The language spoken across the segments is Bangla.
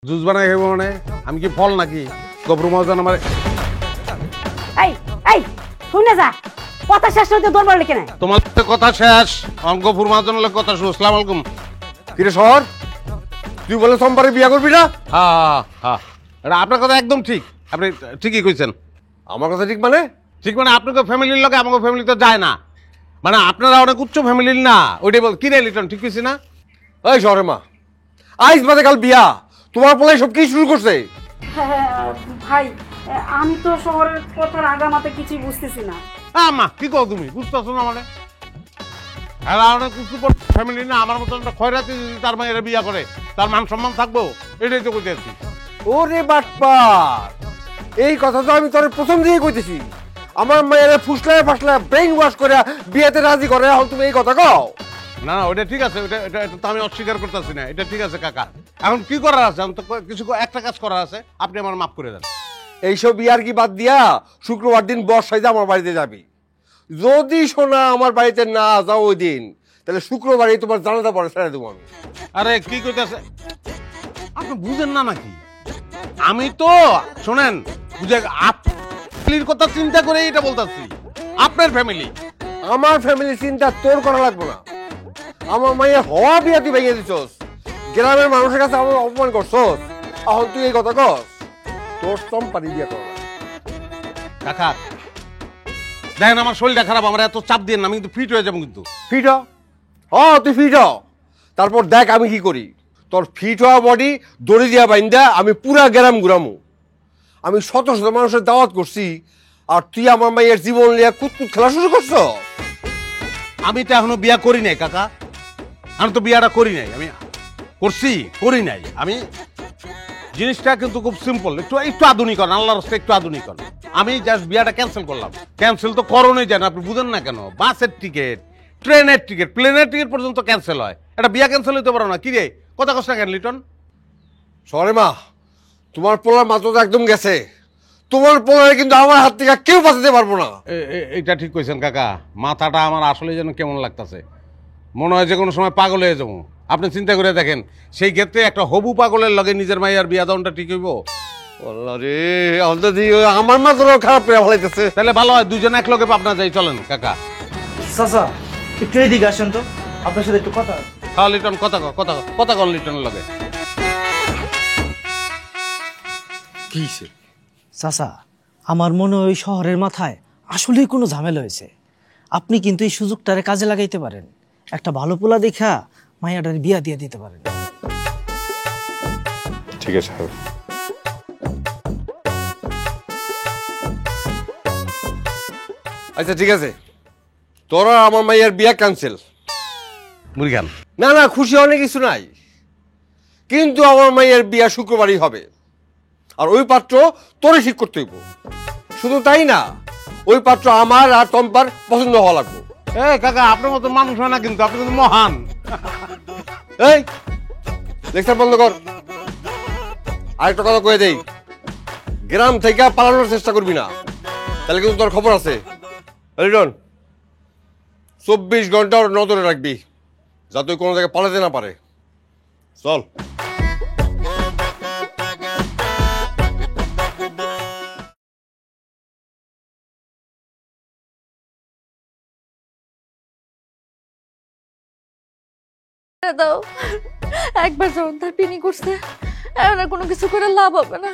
জুস বানাই খাইব মানে আমি কি ফল নাকি গবরু মহাজন আমার এই এই শুনে যা কথা শেষ হইতে দৌড় মারলি কেন? তোমার কথা শেষ গফুর মহাজনের কথা শুনো। আসসালামু আলাইকুম। কিরে শহর, তুই বলে সোমবারে বিয়া করবি না? হ্যাঁ হ্যাঁ, এটা আপনার কথা একদম ঠিক, আপনি ঠিকই কইছেন। আমার কথা ঠিক মানে? ঠিক মানে আপনাকে ফ্যামিলির লগে আমাকে ফ্যামিলি তো যায় না, মানে আপনারা অনেক উচ্চ ফ্যামিলির না, ওইটাই বল। কি রে লিটন, ঠিক কইছি না? ওই শহরে মা, আইস বাদে কাল বিয়া, তোমার পোলাই সব কি শুরু করছে? ভাই আমি তো শহরের কথার আগামাতে কিছুই বুঝতেছি না। হ্যাঁ মা, কি কও তুমি, বুঝতেছো না মানে? এরা অনেক উচ্চ ফ্যামিলি না, আমার মতন একটা খয়রাতি যদি তার মায়েরা বিয়া করে তার মান সম্মান থাকবো, এটাই তো কইতে আছি। ওরে বাটপার, এই কথা তো আমি তোর প্রথম দিয়ে কইতেছি। আমার মায়ের ফুসলায় ফাসলায় ব্রেইন ওয়াশ করে বিয়েতে রাজি করে, এখন তুমি এই কথা কও? না না, ওটা ঠিক আছে, ওটা এটা এটা তো আমি অস্বীকার করতেছি না, এটা ঠিক আছে কাকা। এখন কি করার আছে? আমি তো কিছু একটা কাজ করার আছে, আপনি আমার মাফ করে দেন। এইসব বিয়ার কি বাদ দিয়া শুক্রবার দিন বস সাইজে আমার বাড়িতে যাবি। যদি শোনা আমার বাড়িতে না যাও ওই দিন, তাহলে শুক্রবারই তোমার জানাজা পরে ছেড়ে দেবো আমি। আরে কি কইতাছে, আপনি বুঝেন না নাকি? আমি তো শোনেন, বুঝে আপনার কথা চিন্তা করে এটা বলতাছি, আপনার ফ্যামিলি। আমার ফ্যামিলি চিন্তা তোর করা লাগবে না। আমার মায়ের হওয়া বিয়া তুই ভেঙে দিছস, গ্রামের মানুষের কাছে আমার অপমান করছস, এখন তুই এই কথা কস? তোর চম্পারি বিয়া করা লাগবে। কাকা দেখেন, আমার শরীরটা খারাপ, আমার এত চাপ দিয়ে না, আমি কিন্তু ফিট হয়ে যাবো কিন্তু। ফিট হ, তুই ফিট হ, তারপর দেখ আমি কি করি। তোর ফিট হওয়া বডি দড়ি দিয়া বাইন্দা আমি পুরা গ্রাম ঘুরামু। আমি শত শত মানুষের দাওয়াত করছি, আর তুই আমার মায়ের জীবন নিয়ে কুতকুত খেলা শুরু করছ। আমি তো এখনো বিয়া করি নাই কাকা, আমি তো বিয়াটা করি নাই। আমি করছি, করি নাই। আমি জিনিসটা কিন্তু খুব সিম্পল, একটু একটু আধুনিকরণ, আল্লাহর রাস্তায় একটু আধুনিকরণ। আমি জাস্ট বিয়াটা ক্যান্সেল করলাম। ক্যান্সেল তো করণই যায় না, আপনি বুঝেন না কেন? বাসের টিকিট, ট্রেনের টিকিট, প্লেনের টিকিট পর্যন্ত ক্যান্সেল হয়, এটা বিয়া ক্যান্সেল হইতে পারো না? কি রে, কথা কষ্ট কেন লিটন? সরে মা, তোমার পোলার মাত্র তো একদম গেছে। তোমার পোলারে কিন্তু আমার হাত থেকে কেউ বাঁচাতে পারবো না। এইটা ঠিক কইছেন কাকা, মাথাটা আমার আসলে যেন কেমন লাগতেছে, মনে হয় যে কোনো সময় পাগল হয়ে যাবো। আপনি চিন্তা করে দেখেন, সেই ক্ষেত্রে একটা হবু পাগলের লগে নিজের মাইয়ার বিয়া দাউনটা ঠিক হইব? আল্লাহ রে, আমার মাত্র খারাপ করে ফেলাইতেছে। তাহলে ভালো হয় দুজন এক লগে পাবনা যাই, চলেন কাকা। চাচা একটু এদিকে আসেন তো, আপনার সাথে একটু কথা। হ্যাঁ লিটন, কথা কন লিটনের লগে। কি চাচা, আমার মনে হয় ওই শহরের মাথায় আসলেই কোনো ঝামেলা হয়েছে। আপনি কিন্তু এই সুযোগটারে কাজে লাগাইতে পারেন, একটা ভালো পোলা দেখা মাইয়াটার বিয়া দিয়ে দিতে পারেন। ঠিক আছে, আচ্ছা ঠিক আছে, তোরা আমার মাইয়ার বিয়া ক্যান্সেল। মুরগান না না, খুশি অনেক কিছু নাই, কিন্তু আমার মাইয়ের বিয়া শুক্রবারই হবে। আর ওই পাত্র তোরে ঠিক করতে হইব। শুধু তাই না, ওই পাত্র আমার আর টম্পার পছন্দ হওয়া লাগবে। এই কাকা, আপনার মতো মানুষ হয় না কিন্তু, আপনি কিন্তু মহান। এই লেকচার বন্ধ কর। আরেকটা কথা কয়ে দেই, গ্রাম থেকে পালানোর চেষ্টা করবি না, তাহলে কিন্তু তোর খবর আছে। রিটন 24 ঘন্টা ওর নজরে রাখবি, যাতে কোনো জায়গায় পালাতে না পারে। চল। দাও, একবার যখন তার পিনি করছে, এখন আর কোনো কিছু করে লাভ হবে না।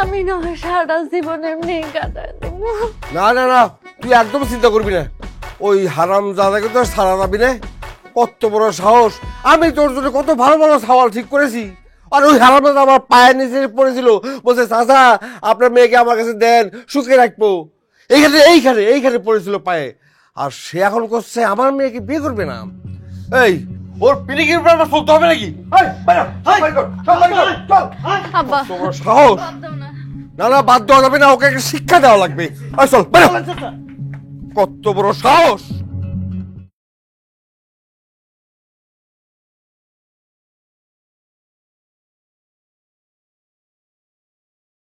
আমি না হয় সারা জীবন এমনি কাটায় দেব। না না না, তুই একদম চিন্তা করবি না, ওই হারাম জাদাকে তো সারা যাবি না। কত বড় সাহস, আমি তোর জন্য কত ভালো ভালো সওয়াল ঠিক করেছি, আর ওই হারাম জাদা আমার পায়ের নিচে পড়েছিল, বলছে চাচা আপনার মেয়েকে আমার কাছে দেন, সুখে রাখবো। এইখানে এইখানে এইখানে পড়েছিল পায়ে, আর সে এখন করছে আমার মেয়েকে বিয়ে করবে না। এই ওর পিনিকির উপর আমার চলতে হবে নাকি? আব্বা তোমার সাহস! বাদ দাও না। না না, বাদ দেওয়া যাবে না, ওকে একটা শিক্ষা দেওয়া লাগবে। চল, কত বড় সাহস!